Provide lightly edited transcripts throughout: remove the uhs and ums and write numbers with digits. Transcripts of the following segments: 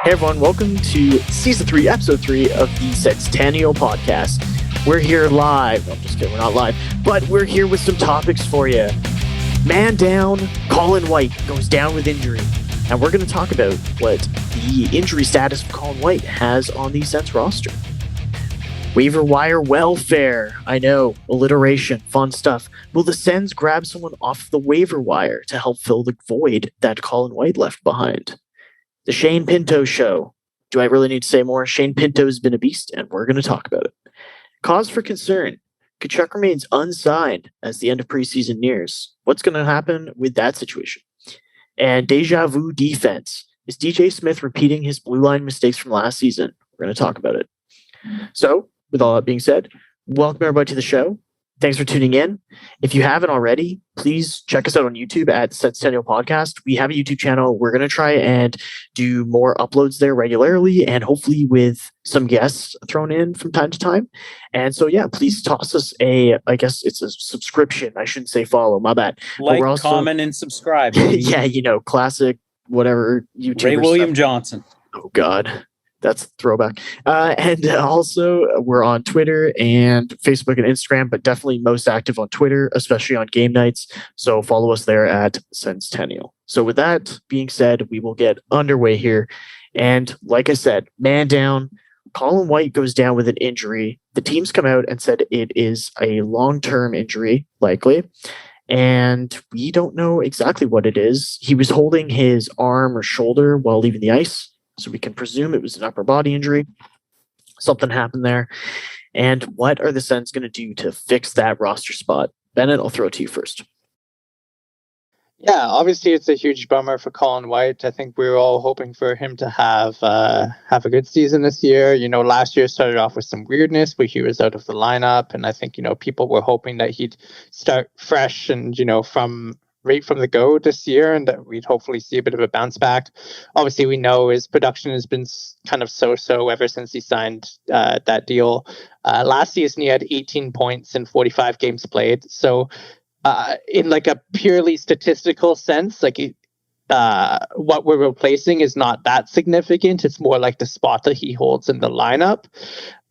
Hey everyone, welcome to Season 3, Episode 3 of the Centennial Podcast. We're here live. No, I'm just kidding, we're not live. But we're here with some topics for you. Man down, Colin White goes down with injury. And we're going to talk about what the injury status of Colin White has on the Sens roster. Waiver wire welfare. I know, alliteration, fun stuff. Will the Sens grab someone off the waiver wire to help fill the void that Colin White left behind? The Shane Pinto show. Do I really need to say more? Shane Pinto's been a beast, and we're going to talk about it. Cause for concern. Tkachuk remains unsigned as the end of preseason nears. What's going to happen with that situation? And Deja Vu Defense. Is DJ Smith repeating his blue line mistakes from last season? We're going to talk about it. So, with all that being said, welcome everybody to the show. Thanks for tuning in. If you haven't already, please check us out on YouTube at Centennial Podcast. We have a YouTube channel. We're going to try and do more uploads there regularly and hopefully with some guests thrown in from time to time. And so, yeah, please toss us I guess it's a subscription. I shouldn't say follow, my bad. Like, comment, and subscribe. Yeah, classic, whatever YouTube. Ray William Johnson. Oh, God. That's a throwback. And also, we're on Twitter and Facebook and Instagram, but definitely most active on Twitter, especially on game nights. So follow us there at Centennial. So with that being said, we will get underway here. And like I said, man down, Colin White goes down with an injury. The teams come out and said it is a long-term injury, likely. And we don't know exactly what it is. He was holding his arm or shoulder while leaving the ice. So we can presume it was an upper body injury. Something happened there. And what are the Sens going to do to fix that roster spot? Bennett, I'll throw it to you first. Yeah, obviously it's a huge bummer for Colin White. I think we were all hoping for him to have a good season this year. You know, last year started off with some weirdness, but he was out of the lineup. And I think, people were hoping that he'd start fresh and, right from the go this year, and that we'd hopefully see a bit of a bounce back. Obviously, we know his production has been kind of so-so ever since he signed that deal. Last season, he had 18 points in 45 games played. So in like a purely statistical sense, what we're replacing is not that significant. It's more like the spot that he holds in the lineup.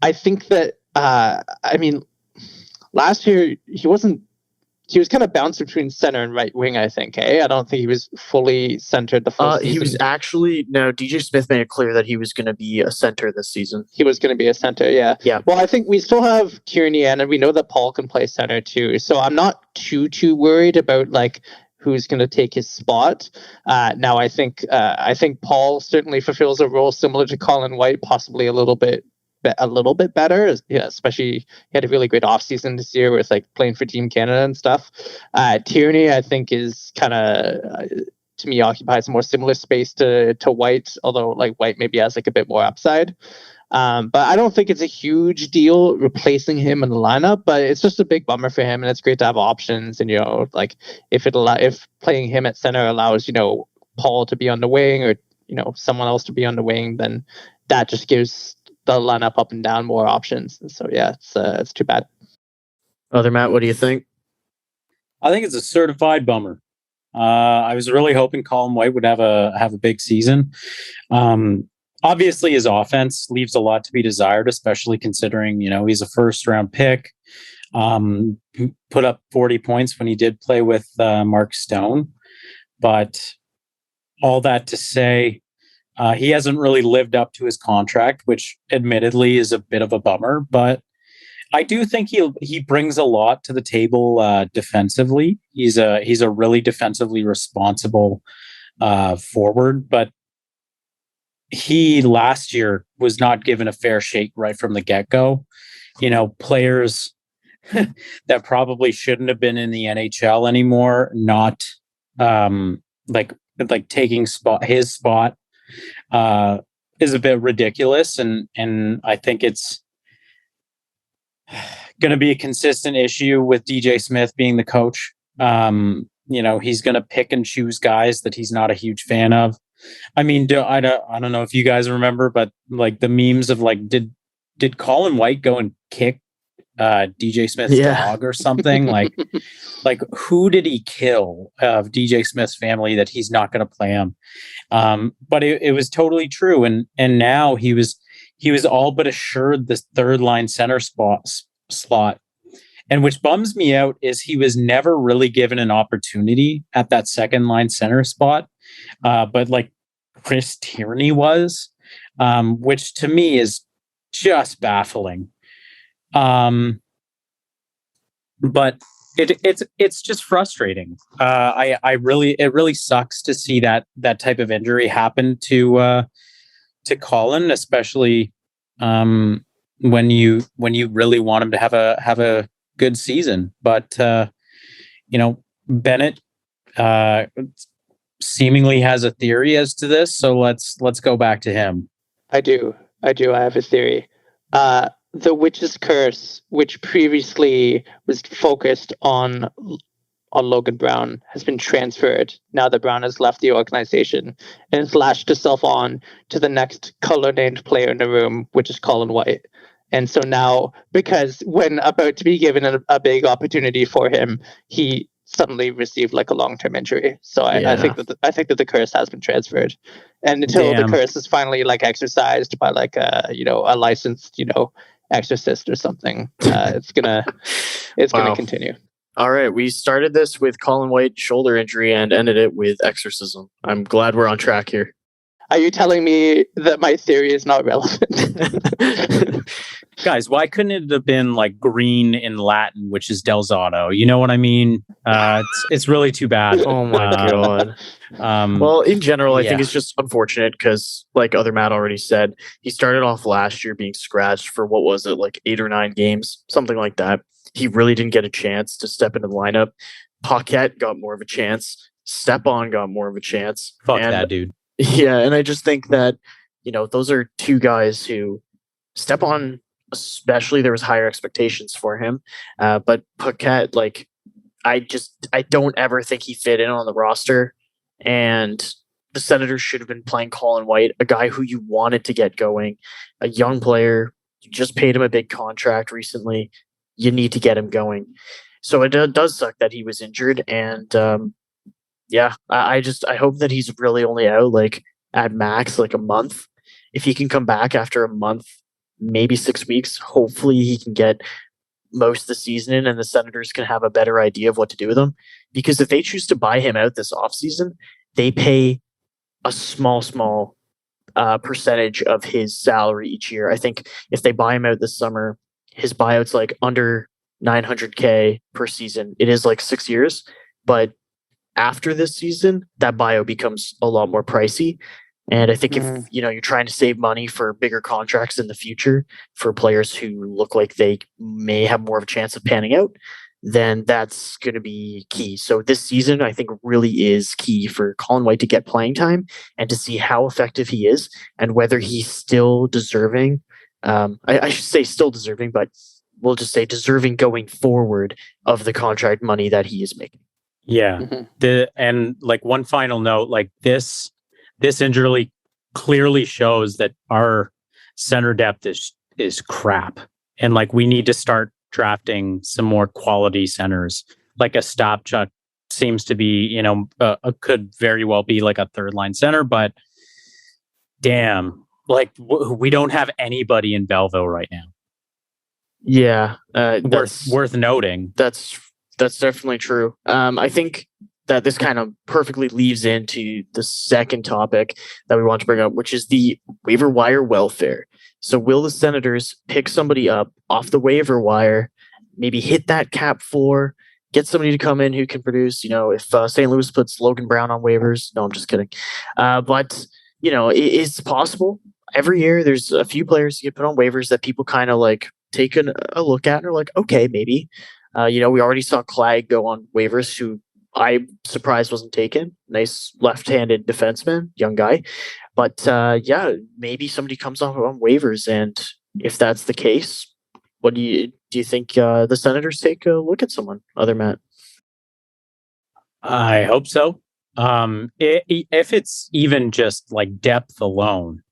I think that, last year, he was kind of bounced between center and right wing, I think. I don't think he was fully centered the full season. He was actually, no, DJ Smith made it clear that he was going to be a center this season. He was going to be a center, yeah. Yeah. Well, I think we still have Kearney, and we know that Paul can play center too. So I'm not too worried about who's going to take his spot. Now, I think Paul certainly fulfills a role similar to Colin White, possibly a little bit better, especially he had a really great offseason this year with playing for Team Canada and stuff. Tierney, I think, is kind of to me occupies a more similar space to White, although White maybe has a bit more upside. But I don't think it's a huge deal replacing him in the lineup, but it's just a big bummer for him, and it's great to have options. And if playing him at center allows Paul to be on the wing or someone else to be on the wing, then that just gives the lineup up and down more options. And so yeah, it's too bad. Other Matt, what do you think? I think it's a certified bummer. I was really hoping Colin White would have a big season. Obviously, his offense leaves a lot to be desired, especially considering he's a first round pick. Put up 40 points when he did play with Mark Stone, but all that to say, he hasn't really lived up to his contract, which admittedly is a bit of a bummer, but I do think he brings a lot to the table defensively. He's a really defensively responsible forward, but he last year was not given a fair shake right from the get-go. Players that probably shouldn't have been in the NHL anymore, not taking his spot. Is a bit ridiculous, and I think it's going to be a consistent issue with DJ Smith being the coach. He's going to pick and choose guys that he's not a huge fan of. I don't know if you guys remember, but the memes of did Colin White go and kick DJ Smith's dog or something. Like who did he kill of DJ Smith's family that he's not going to play him? But it was totally true, and now he was all but assured this third line center slot. And which bums me out is he was never really given an opportunity at that second line center spot. But like Chris Tierney was, which to me is just baffling. But it's just frustrating. It really sucks to see that type of injury happen to Colin, especially when you really want him to have a good season. But Bennett seemingly has a theory as to this, so let's go back to him. I do. I have a theory. The Witch's Curse, which previously was focused on Logan Brown, has been transferred now that Brown has left the organization, and it's lashed itself on to the next color-named player in the room, which is Colin White. And so now, because when about to be given a big opportunity for him, he suddenly received like a long-term injury. So I think that the curse has been transferred, and until the curse is finally like exercised by like a licensed exorcist or something, it's gonna continue. All right, we started this with Colin White shoulder injury and ended it with exorcism. I'm glad we're on track here. Are you telling me that my theory is not relevant? Guys, why couldn't it have been like green in Latin, which is Del Zotto? You know what I mean? It's really too bad. Oh my god. Well, in general, I think it's just unfortunate because, like other Matt already said, he started off last year being scratched for what was it, like 8 or 9 games, something like that. He really didn't get a chance to step into the lineup. Paquette got more of a chance. Stepan got more of a chance. Fuck that dude. Yeah, and I just think that, those are two guys who Stepan, especially, there was higher expectations for him. But Paquette, like, I don't ever think he fit in on the roster. And the Senators should have been playing Colin White, a guy who you wanted to get going, a young player. You just paid him a big contract recently. You need to get him going. So it does suck that he was injured. And I hope that he's really only out like at max like a month. If he can come back after a month, maybe 6 weeks, hopefully he can get most of the season in and the Senators can have a better idea of what to do with him. Because if they choose to buy him out this offseason, they pay a small percentage of his salary each year. I think if they buy him out this summer, his buyout's like under $900K per season. It is like 6 years, but after this season, that buyout becomes a lot more pricey. And I think if you're trying to save money for bigger contracts in the future for players who look like they may have more of a chance of panning out, then that's going to be key. So this season, I think, really is key for Colin White to get playing time and to see how effective he is and whether he's still deserving. I should say still deserving, but we'll just say deserving going forward of the contract money that he is making. Yeah. And like one final note, like this injury clearly shows that our center depth is crap. And like we need to start drafting some more quality centers. Like a Tkachuk seems to be, could very well be like a third line center, but damn, like we don't have anybody in Belleville right now. Yeah. Worth noting. That's definitely true. I think that this kind of perfectly leads into the second topic that we want to bring up, which is the waiver wire welfare. So will the Senators pick somebody up off the waiver wire, maybe hit that cap floor, get somebody to come in who can produce, if St. Louis puts Logan Brown on waivers? No, I'm just kidding. But it's possible. Every year there's a few players who get put on waivers that people kind of like take a look at and are like, okay, maybe. We already saw Clyde go on waivers, who I'm surprised wasn't taken. Nice left-handed defenseman, young guy. But maybe somebody comes off on waivers, and if that's the case, what do you think the Senators take a look at someone, other Matt? I hope so. If it's even just like depth alone,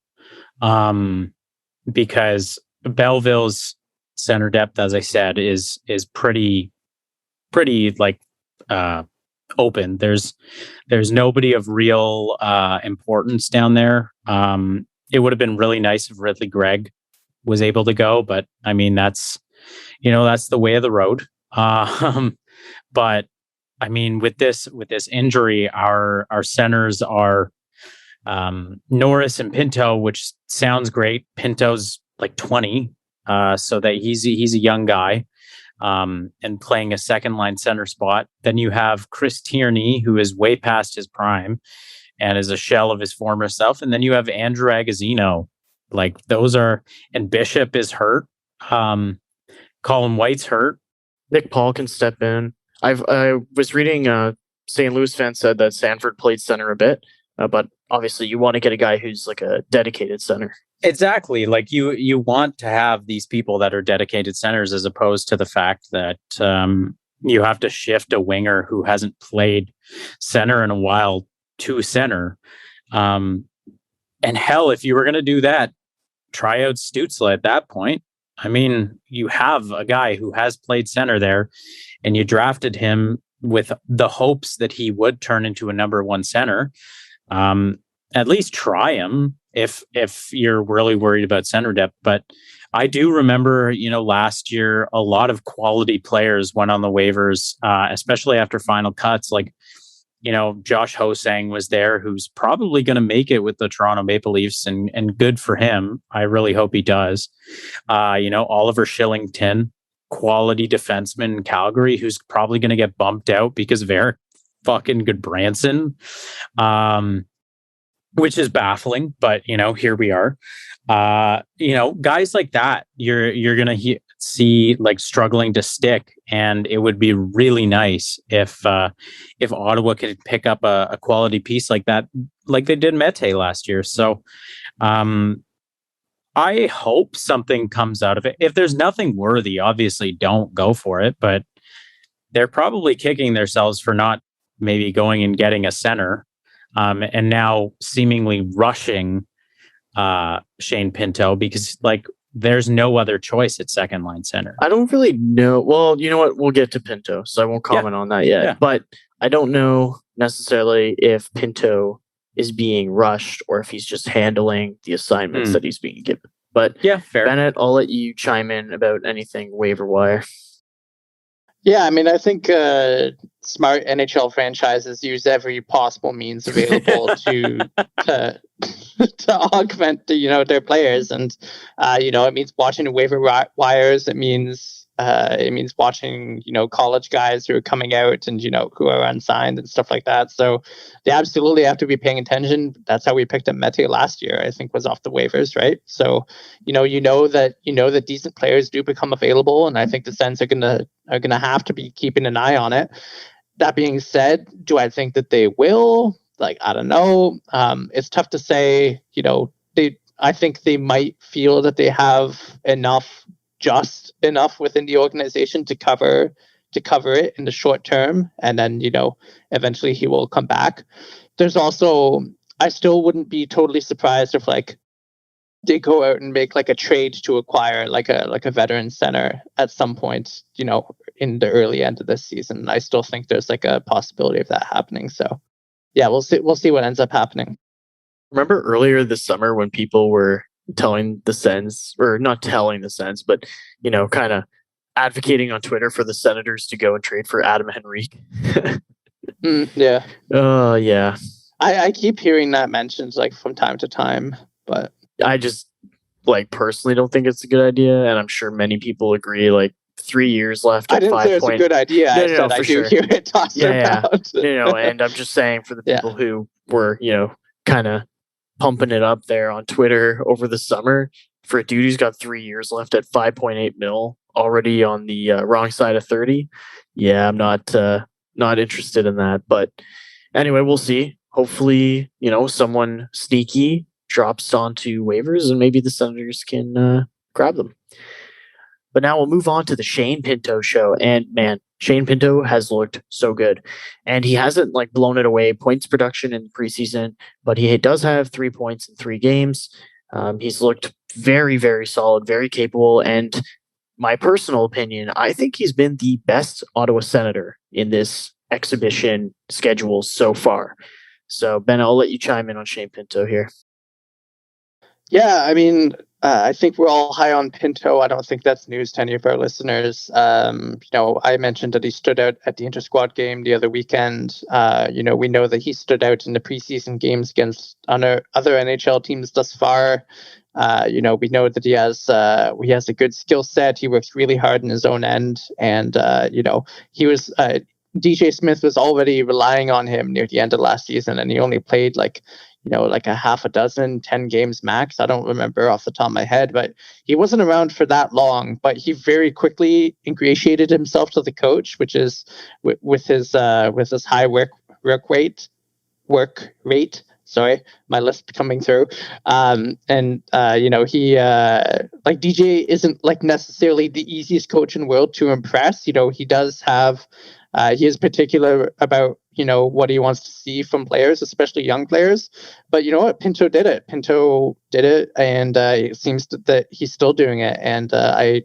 because Belleville's center depth, as I said, is pretty like open. There's nobody of real importance down there. It would have been really nice if Ridley Gregg was able to go, but I mean that's the way of the road. But I mean with this injury, our centers are Norris and Pinto, which sounds great. Pinto's like 20, so that he's a young guy, and playing a second line center spot. Then you have Chris Tierney, who is way past his prime and is a shell of his former self. And then you have Andrew Agozzino. Like those are, and Bishop is hurt. Colin White's hurt. Nick Paul can step in. I was reading St. Louis fan said that Sanford played center a bit, but obviously you want to get a guy who's like a dedicated center. Exactly. Like you want to have these people that are dedicated centers as opposed to the fact that you have to shift a winger who hasn't played center in a while to center. And hell, if you were going to do that, try out Stützle at that point. I mean, you have a guy who has played center there, and you drafted him with the hopes that he would turn into a number one center. At least try him if you're really worried about center depth. But I do remember, last year, a lot of quality players went on the waivers, especially after final cuts. Like, Josh Ho-Sang was there, who's probably going to make it with the Toronto Maple Leafs, and good for him. I really hope he does. Oliver Shillington, quality defenseman in Calgary, who's probably going to get bumped out because of Eric fucking Goodbranson, which is baffling, but here we are. Guys like that, you're going to see like struggling to stick, and it would be really nice if Ottawa could pick up a quality piece like that, like they did Mete last year. So I hope something comes out of it. If there's nothing worthy, obviously don't go for it, but they're probably kicking themselves for not maybe going and getting a center, and now seemingly rushing Shane Pinto, because like there's no other choice at second line center. I don't really know. Well, you know what? We'll get to Pinto, so I won't comment on that yet. Yeah. But I don't know necessarily if Pinto is being rushed or if he's just handling the assignments that he's being given. But yeah, fair. Bennett, I'll let you chime in about anything waiver wire. Yeah, I mean, I think smart NHL franchises use every possible means available to augment their players, and it means watching waiver wires. It means watching college guys who are coming out and who are unsigned and stuff like that. So they absolutely have to be paying attention. That's how we picked up Mete last year. I think was off the waivers, right? So that decent players do become available, and I think the Sens are gonna have to be keeping an eye on it. That being said, do I think that they will? Like, I don't know. It's tough to say. I think they might feel that they have just enough within the organization to cover it in the short term, and then eventually he will come back. There's also, I still wouldn't be totally surprised if like they go out and make like a trade to acquire like a veteran center at some point in the early end of this season. I still think there's like a possibility of that happening. So yeah, we'll see what ends up happening. Remember earlier this summer when people were telling the Sens, or not telling the Sens, but kind of advocating on Twitter for the Senators to go and trade for Adam Henrique? Yeah. Yeah. I keep hearing that mentioned like from time to time, but I just personally don't think it's a good idea, and I'm sure many people agree. Like 3 years left. I didn't say it's a good idea. I said I do hear it tossed about. And I'm just saying for the people who were kind of pumping it up there on Twitter over the summer, for a dude who's got 3 years left at $5.8 million already on the wrong side of 30. Yeah, I'm not interested in that. But anyway, we'll see. Hopefully, someone sneaky drops onto waivers and maybe the Senators can grab them. But now we'll move on to the Shane Pinto show. And man, Shane Pinto has looked so good. And he hasn't blown it away points production in preseason, but he does have 3 points in 3 games. He's looked very, very solid, very capable. And my personal opinion, I think he's been the best Ottawa Senator in this exhibition schedule so far. So, Ben, I'll let you chime in on Shane Pinto here. Yeah, I mean, I think we're all high on Pinto. I don't think that's news to any of our listeners. I mentioned that he stood out at the inter-squad game the other weekend. We know that he stood out in the preseason games against other NHL teams thus far. We know that he has a good skill set. He works really hard in his own end, and he was. DJ Smith was already relying on him near the end of last season, and he only played like a half a dozen, 10 games max. I don't remember off the top of my head, but he wasn't around for that long. But he very quickly ingratiated himself to the coach, which is with his high work rate. Sorry, my list coming through. He DJ isn't like necessarily the easiest coach in the world to impress. He does have. He is particular about what he wants to see from players, especially young players. But you know what, Pinto did it, and it seems that he's still doing it. And I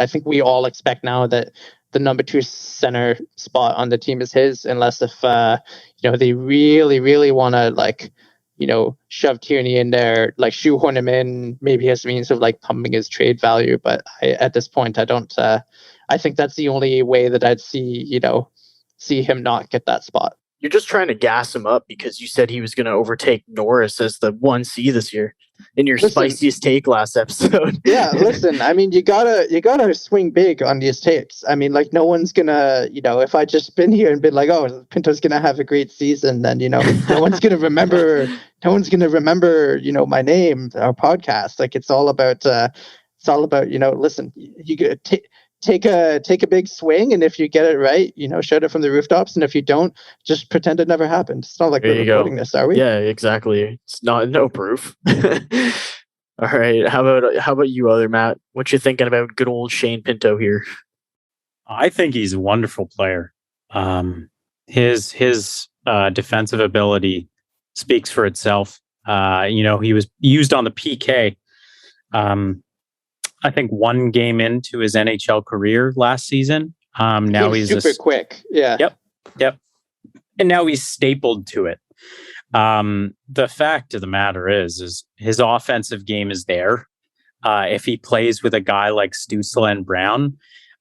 think we all expect now that the number 2 center spot on the team is his, unless if they really, really want to shove Tierney in there, like shoehorn him in, maybe as means of like pumping his trade value. But at this point, I don't. I think that's the only way that I'd see him not get that spot. You're just trying to gas him up because you said he was going to overtake Norris as the 1C this year in your spiciest take last episode. Yeah, listen, I mean, you gotta swing big on these takes. I mean, like, no one's gonna, if I just been here and been like, oh, Pinto's gonna have a great season, then no one's gonna remember. No one's gonna remember, my name, our podcast. Like, it's all about. Listen, you get take a big swing, and if you get it right, shout it from the rooftops, and if you don't, just pretend it never happened. It's not like we're recording this, are we? Yeah, exactly. It's no proof. All right, how about you, other Matt? What you thinking about good old Shane Pinto here? I think he's a wonderful player. His defensive ability speaks for itself. He was used on the PK. I think one game into his NHL career last season. Now he's super quick. Yeah. Yep. And now he's stapled to it. The fact of the matter is his offensive game is there. If he plays with a guy like Stützle and Brown,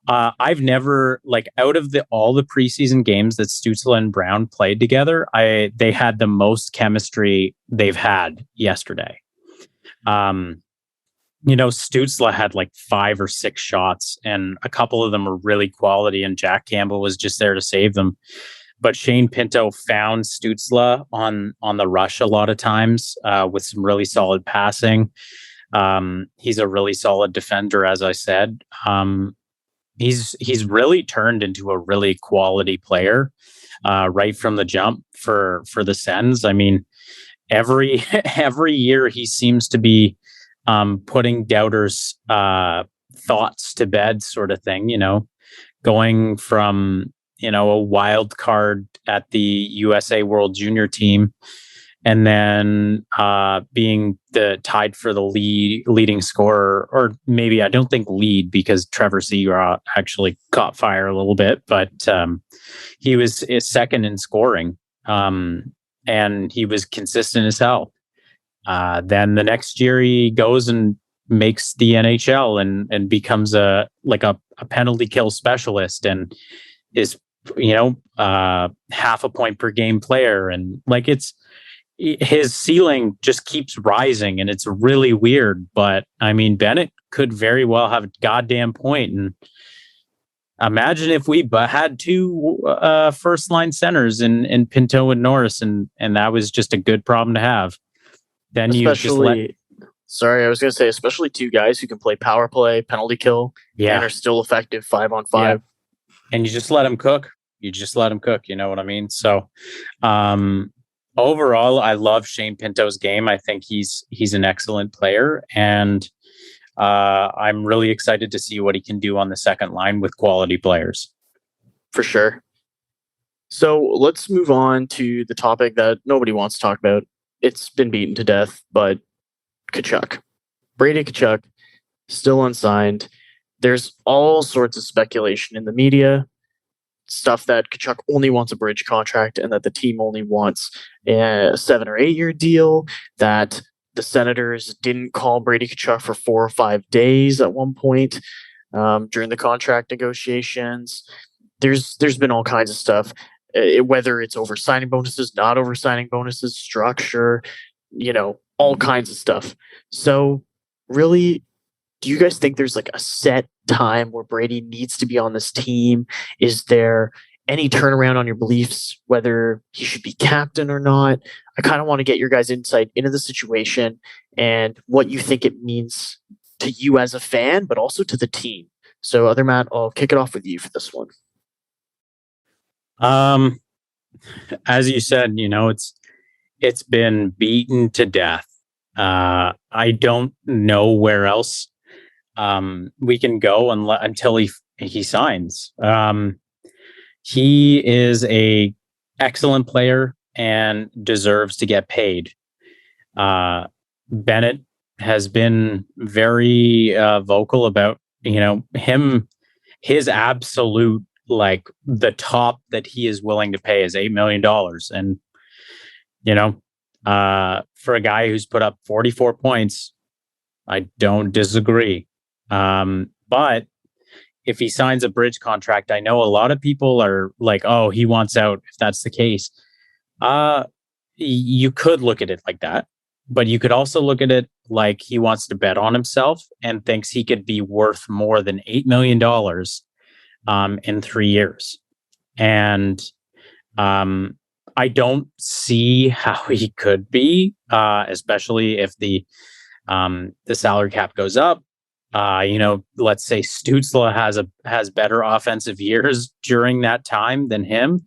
I've never, like, out of all the preseason games that Stützle and Brown played together, they had the most chemistry they've had yesterday. Stützle had like 5 or 6 shots, and a couple of them were really quality, and Jack Campbell was just there to save them. But Shane Pinto found Stützle on the rush a lot of times with some really solid passing. He's a really solid defender, as I said. He's really turned into a really quality player right from the jump for the Sens. I mean, every year he seems to be putting doubters' thoughts to bed, sort of thing, going from, a wild card at the USA World Junior team, and then being tied for the leading scorer, or maybe I don't think lead, because Trevor Seagraw actually caught fire a little bit, but he was second in scoring, and he was consistent as hell. Then the next year he goes and makes the NHL and becomes a penalty kill specialist, and is half a point per game player, and his ceiling just keeps rising, and it's really weird. But I mean, Bennett could very well have a goddamn point, and imagine if we had 2 first line centers in Pinto and Norris, and that was just a good problem to have. Then especially especially 2 guys who can play power play, penalty kill, and are still effective 5-on-5. Yeah. And you just let them cook. You know what I mean? So, overall, I love Shane Pinto's game. I think he's an excellent player, and I'm really excited to see what he can do on the second line with quality players. For sure. So let's move on to the topic that nobody wants to talk about. It's been beaten to death, but Tkachuk. Brady Tkachuk, still unsigned. there's all sorts of speculation in the media, stuff that Tkachuk only wants a bridge contract and that the team only wants a 7 or 8 year deal, that the Senators didn't call Brady Tkachuk for 4 or 5 days at one point during the contract negotiations. There's been all kinds of stuff, whether it's over signing bonuses, not over signing bonuses, structure, all kinds of stuff. So really, do you guys think there's like a set time where Brady needs to be on this team? Is there any turnaround on your beliefs, whether he should be captain or not? I kind of want to get your guys' insight into the situation and what you think it means to you as a fan, but also to the team. So, Other Matt, I'll kick it off with you for this one. As you said, it's been beaten to death. I don't know where else we can go until he signs. He is a excellent player and deserves to get paid. Bennett has been very vocal about his absolute, like, the top that he is willing to pay is $8 million. And for a guy who's put up 44 points, I don't disagree. But if he signs a bridge contract, I know a lot of people are like, oh, he wants out if that's the case. You could look at it like that, but you could also look at it like he wants to bet on himself and thinks he could be worth more than $8 million in 3 years. And I don't see how he could be, especially if the salary cap goes up. Let's say Stützle has better offensive years during that time than him.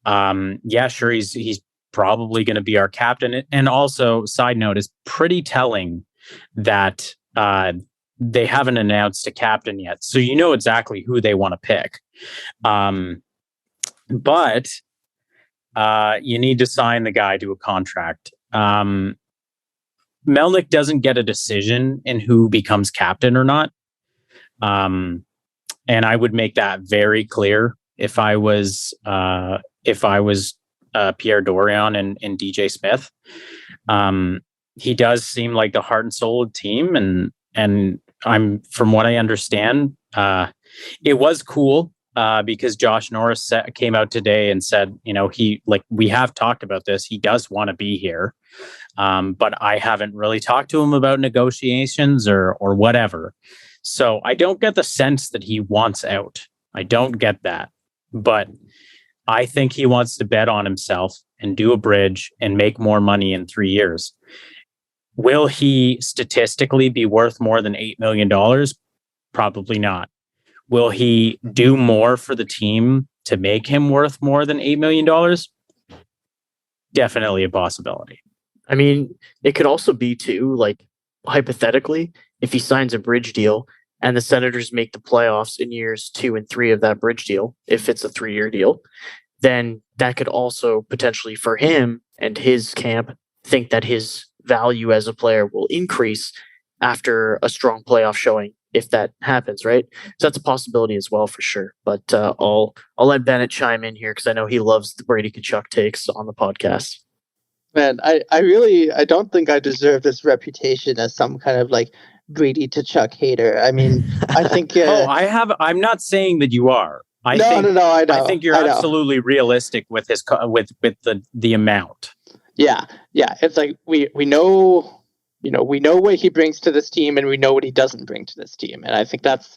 Yeah, sure, he's probably going to be our captain. And also, side note, is pretty telling that they haven't announced a captain yet, so exactly who they want to pick. But you need to sign the guy to a contract. Melnyk doesn't get a decision in who becomes captain or not. And I would make that very clear if I was Pierre Dorion and DJ Smith. He does seem like the heart and soul of the team, and from what I understand, it was cool because Josh Norris came out today and said, we have talked about this. He does want to be here. But I haven't really talked to him about negotiations or whatever. So I don't get the sense that he wants out. I don't get that. But I think he wants to bet on himself and do a bridge and make more money in 3 years. Will he statistically be worth more than $8 million? Probably not. Will he do more for the team to make him worth more than $8 million? Definitely a possibility. I mean, it could also be too, like, hypothetically, if he signs a bridge deal and the Senators make the playoffs in years 2 and 3 of that bridge deal, if it's a 3-year deal, then that could also potentially, for him and his camp, think that his value as a player will increase after a strong playoff showing, if that happens, right? So that's a possibility as well, for sure. But I'll let Bennett chime in here because I know he loves the Brady Tkachuk takes on the podcast. Man, I don't think I deserve this reputation as some kind of like Brady Tkachuk hater. I mean, I think. I'm not saying that you are. I know. I think you're absolutely realistic with his with the amount. Yeah. It's like we know. We know what he brings to this team, and we know what he doesn't bring to this team. And I think that's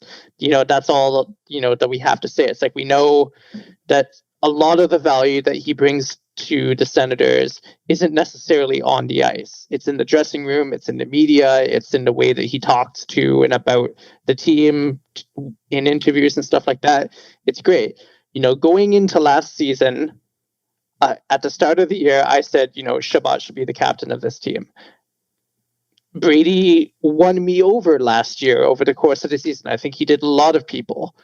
all that we have to say. It's like we know that a lot of the value that he brings to the Senators isn't necessarily on the ice. It's in the dressing room, it's in the media, it's in the way that he talks to and about the team in interviews and stuff like that. It's great. Going into last season, at the start of the year, I said, Shabbat should be the captain of this team. Brady won me over last year over the course of the season. I think he did a lot of people.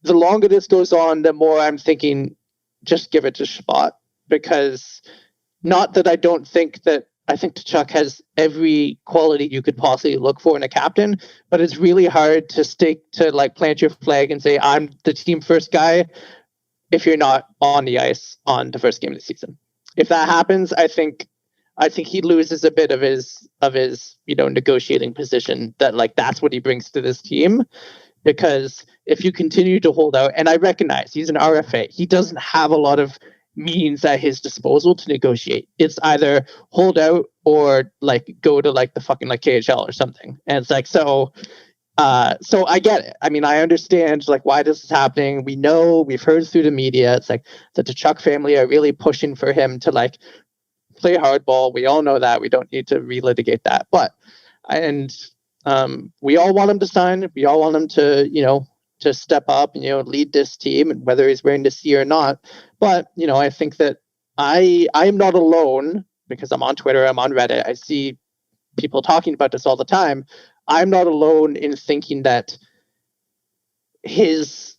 The longer this goes on, the more I'm thinking, just give it to Shabbat. Because not that I don't think that I think Tkachuk has every quality you could possibly look for in a captain, but it's really hard to plant your flag and say, I'm the team first guy if you're not on the ice on the first game of the season. If that happens, I think he loses a bit of his negotiating position, that that's what he brings to this team. Because if you continue to hold out, and I recognize he's an RFA, he doesn't have a lot of means at his disposal to negotiate. It's either hold out or go to the fucking KHL or something. And it's so I get it. I mean, I understand why this is happening. We've heard through the media. It's the Tkachuk family are really pushing for him to play hardball. We all know that. We don't need to relitigate that. But we all want him to sign. We all want him to step up and lead this team, and whether he's wearing the C or not. But I think that I am not alone, because I'm on Twitter, I'm on Reddit. I see people talking about this all the time. I'm not alone in thinking that his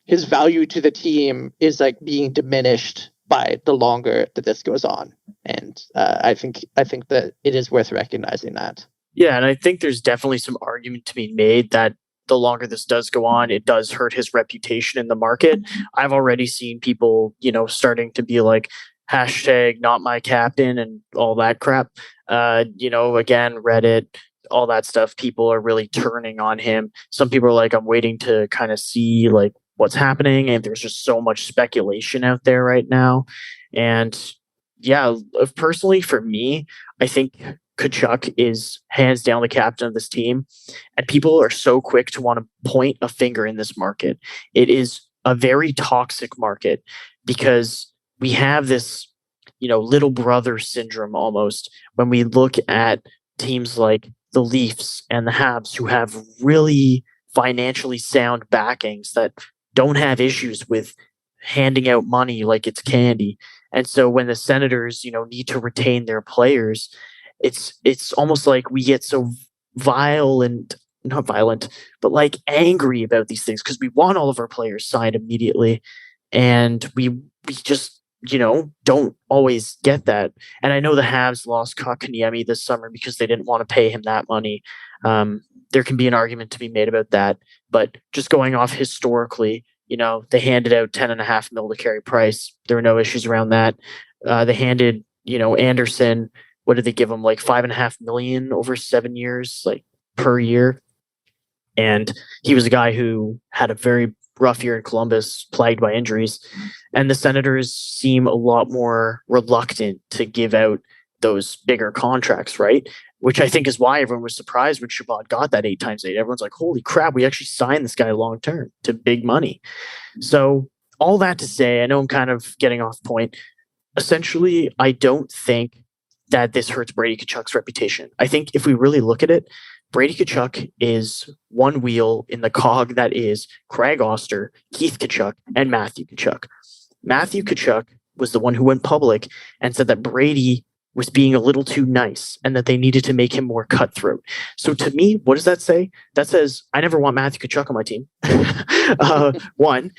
value to the team is being diminished by the longer that this goes on. And I think that it is worth recognizing that. Yeah, and I think there's definitely some argument to be made that the longer this does go on, it does hurt his reputation in the market. I've already seen people, starting to be like, hashtag not my captain and all that crap. Again, Reddit, all that stuff, people are really turning on him. Some people are like, I'm waiting to kind of see what's happening. And there's just so much speculation out there right now. And yeah, personally for me, I think Tkachuk is hands down the captain of this team, and people are so quick to want to point a finger in this market. It is a very toxic market because we have this, little brother syndrome almost when we look at teams like the Leafs and the Habs, who have really financially sound backings that don't have issues with handing out money like it's candy. And so when the Senators, need to retain their players, it's almost like we get so not violent, but angry about these things because we want all of our players signed immediately. And we just, don't always get that. And I know the Habs lost Kotkaniemi this summer because they didn't want to pay him that money. There can be an argument to be made about that, but just going off historically, they handed out $10.5 million to Carey Price. There were no issues around that. They handed, Anderson, what did they give him? $5.5 million over 7 years, per year. And he was a guy who had a very rough year in Columbus, plagued by injuries. And the Senators seem a lot more reluctant to give out those bigger contracts, right? Which I think is why everyone was surprised when Shabbat got that 8x8. Everyone's like, holy crap, we actually signed this guy long-term to big money. So all that to say, I know I'm kind of getting off point. Essentially, I don't think that this hurts Brady Tkachuk's reputation. I think if we really look at it, Brady Tkachuk is one wheel in the cog that is Craig Oster, Keith Tkachuk, and Matthew Tkachuk. Matthew Tkachuk was the one who went public and said that Brady was being a little too nice and that they needed to make him more cutthroat. So to me, what does that say? That says, I never want Matthew Tkachuk on my team. One.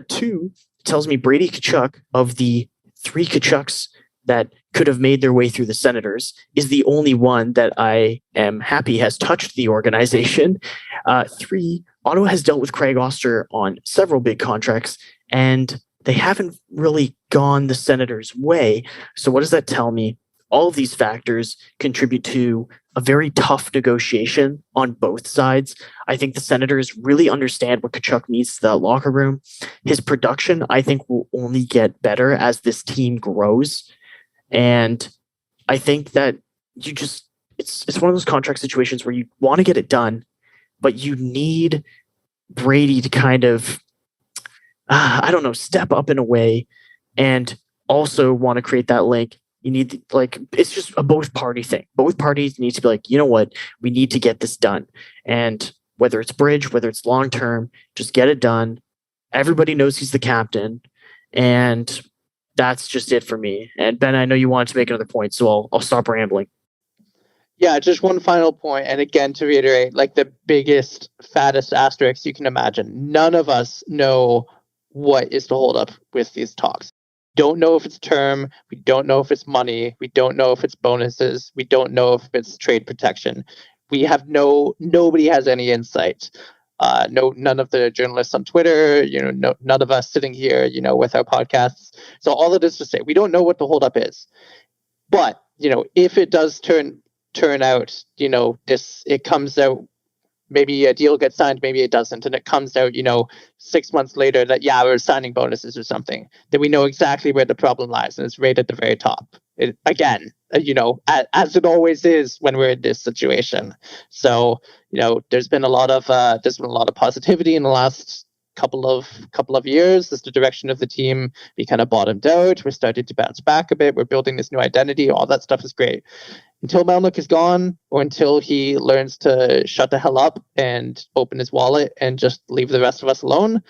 Two, it tells me Brady Tkachuk, of the three Tkachuks that could have made their way through the Senators, is the only one that I am happy has touched the organization. Three, Ottawa has dealt with Craig Oster on several big contracts, and they haven't really gone the Senators' way. So what does that tell me? All of these factors contribute to a very tough negotiation on both sides. I think the Senators really understand what Tkachuk needs to that locker room. His production, I think, will only get better as this team grows. And I think that it's one of those contract situations where you want to get it done, but you need Brady to kind of, step up in a way and also want to create that link. You need, it's just a both party thing. Both parties need to be like, you know what, we need to get this done. And whether it's bridge, whether it's long term, just get it done. Everybody knows he's the captain. And that's just it for me. And Ben, I know you wanted to make another point, so I'll stop rambling. Yeah, just one final point. And again, to reiterate, the biggest, fattest asterisk you can imagine. None of us know what is to hold up with these talks. don't know if it's term. We don't know if it's money. We don't know if it's bonuses. We don't know if it's trade protection. We have nobody has any insight. None of the journalists on Twitter, none of us sitting here, with our podcasts. So all it is to say, we don't know what the holdup is. But, if it does turn out, it comes out, maybe a deal gets signed, maybe it doesn't, and it comes out, 6 months later that, we're signing bonuses or something, then we know exactly where the problem lies, and it's right at the very top. Again, as it always is when we're in this situation. So, there's been a lot of positivity in the last couple of years as the direction of the team. We kind of bottomed out. We're starting to bounce back a bit. We're building this new identity. All that stuff is great. Until Melnyk is gone, or until he learns to shut the hell up and open his wallet and just leave the rest of us alone,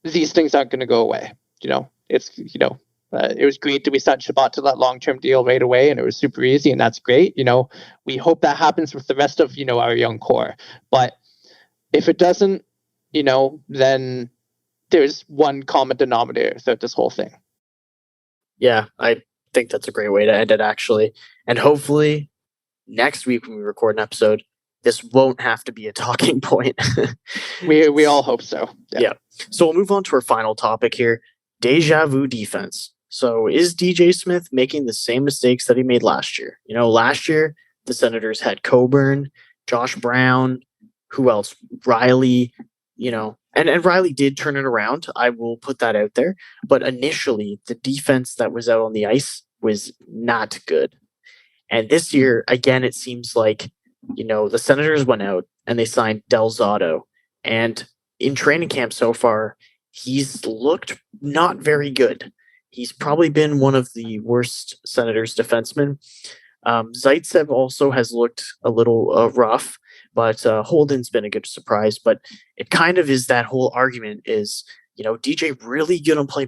these things aren't going to go away. It was great that we signed Shabbat to that long-term deal right away, and it was super easy, and that's great. We hope that happens with the rest of, our young core. But if it doesn't, then there's one common denominator throughout this whole thing. Yeah, I think that's a great way to end it, actually. And hopefully next week when we record an episode, this won't have to be a talking point. We all hope so. Yeah. So we'll move on to our final topic here, Deja Vu Defense. So is DJ Smith making the same mistakes that he made last year? Last year, the Senators had Coburn, Josh Brown, who else? Riley, and Riley did turn it around. I will put that out there. But initially, the defense that was out on the ice was not good. And this year, again, it seems like, the Senators went out and they signed Del Zotto. And in training camp so far, he's looked not very good. He's probably been one of the worst Senators defensemen. Zaitsev also has looked a little rough, but Holden's been a good surprise. But it kind of is that whole argument is, DJ really going to play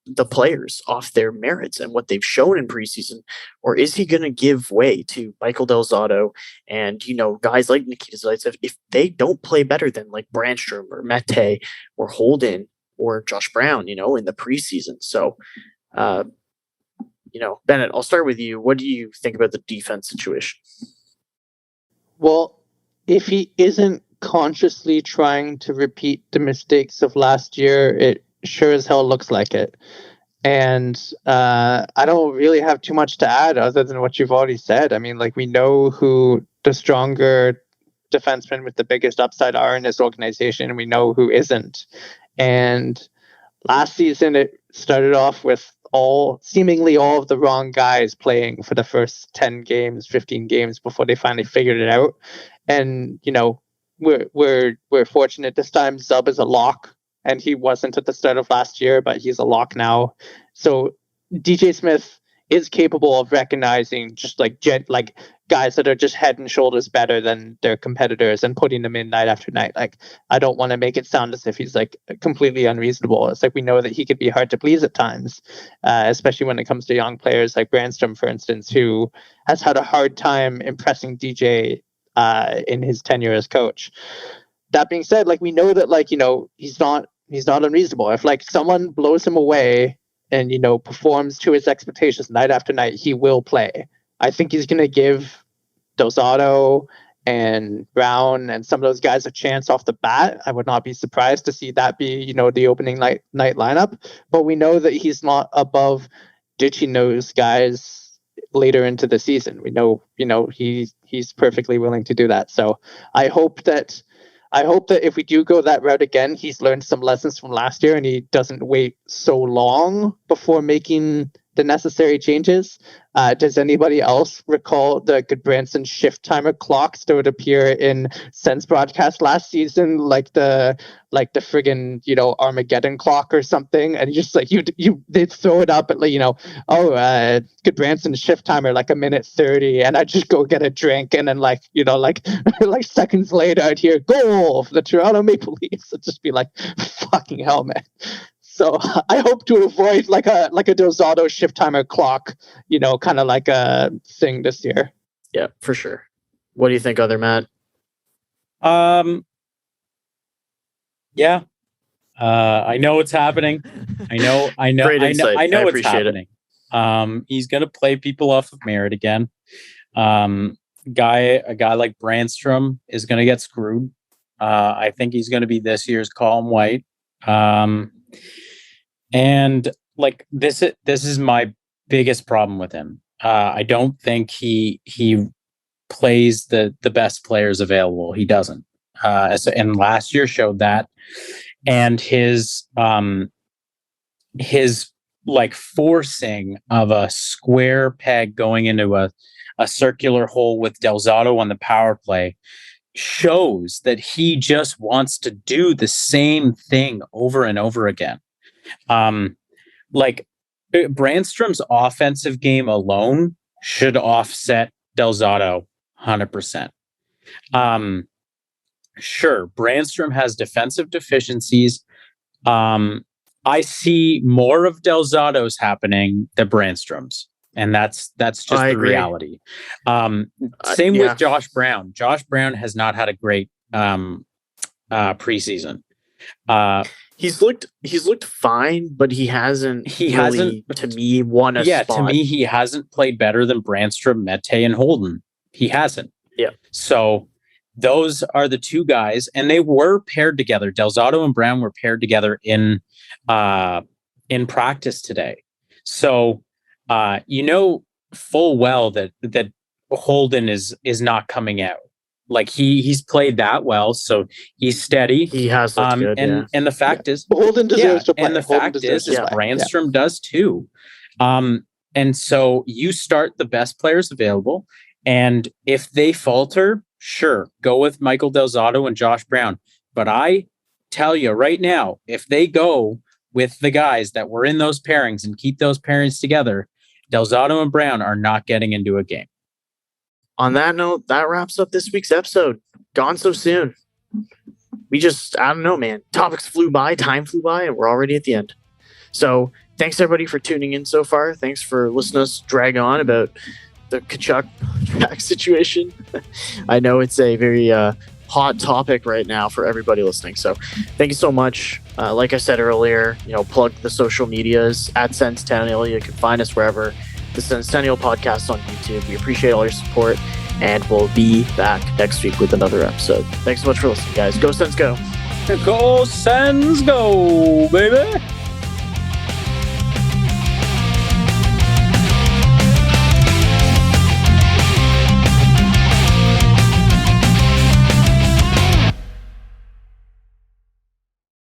the players off their merits and what they've shown in preseason, or is he going to give way to Michael Del Zotto and, guys like Nikita Zaitsev if they don't play better than like Brandstrom or Mete or Holden or Josh Brown, in the preseason? So, Bennett, I'll start with you. What do you think about the defense situation? Well, if he isn't consciously trying to repeat the mistakes of last year, it sure as hell looks like it. And I don't really have too much to add other than what you've already said. I mean, we know who the stronger defensemen with the biggest upside are in this organization, and we know who isn't. And last season, it started off with seemingly all of the wrong guys playing for the first 10 games, 15 games before they finally figured it out. And, we're fortunate this time. Zub is a lock, and he wasn't at the start of last year, but he's a lock now. So DJ Smith is capable of recognizing just guys that are just head and shoulders better than their competitors and putting them in night after night. I don't want to make it sound as if he's completely unreasonable. It's we know that he could be hard to please at times, especially when it comes to young players like Brandstrom, for instance, who has had a hard time impressing DJ in his tenure as coach. That being said, we know that he's not unreasonable. If someone blows him away and performs to his expectations night after night, he will play. I think he's going to give Del Zotto and Brown and some of those guys a chance off the bat. I would not be surprised to see that be the opening night lineup. But we know that he's not above ditching those guys later into the season. We know he's perfectly willing to do that. So I hope that if we do go that route again, he's learned some lessons from last year and he doesn't wait so long before making the necessary changes. Does anybody else recall the Goodbranson shift timer clocks that would appear in Sens broadcast last season, like the friggin' Armageddon clock or something? And just they'd throw it up at Goodbranson shift timer a minute 30, and I'd just go get a drink, and then seconds later I'd hear goal for the Toronto Maple Leafs. It'd just be fucking hell, man. So I hope to avoid a Del Zotto shift timer clock, kind of a thing this year. Yeah, for sure. What do you think, other Matt? Yeah. I know it's happening. I know Great insight. I know it's appreciate happening. He's gonna play people off of merit again. A guy like Brandstrom is gonna get screwed. I think he's gonna be this year's Colin White. And like this is my biggest problem with him. I don't think he plays the best players available. He doesn't. And last year showed that. And his like forcing of a square peg going into a circular hole with Delzato on the power play shows that he just wants to do the same thing over and over again. Like Brandstrom's offensive game alone should offset Delzato 100%. Sure, Brandstrom has defensive deficiencies. I see more of Delzato's happening than Brandstrom's, and that's just the reality. Same with Josh Brown. Josh Brown has not had a great preseason. He's looked fine, but he hasn't to me won a spot. To me, he hasn't played better than Brandstrom, Mete, and Holden. He hasn't. Yeah. So those are the two guys, and they were paired together. Delzato and Brown were paired together in practice today. So full well that Holden is not coming out. Like he's played that well, so he's steady. He has looked good, and the fact is Holden deserves to play. And the fact is Brandstrom does too. And so you start the best players available, and if they falter, sure, go with Michael Delzato and Josh Brown. But I tell you right now, if they go with the guys that were in those pairings and keep those pairings together, Delzato and Brown are not getting into a game. On that note, that wraps up this week's episode. Gone so soon. I don't know, man. Topics flew by, time flew by, and we're already at the end. So thanks everybody for tuning in so far. Thanks for listening to us drag on about the Tkachuk track situation. I know it's a very hot topic right now for everybody listening. So thank you so much. Like I said earlier, plug the social medias at Centennial. You can find us wherever. The Centennial Podcast on YouTube. We appreciate all your support, and we'll be back next week with another episode. Thanks so much for listening, guys. Go Sens, go! Go Sens, go, baby!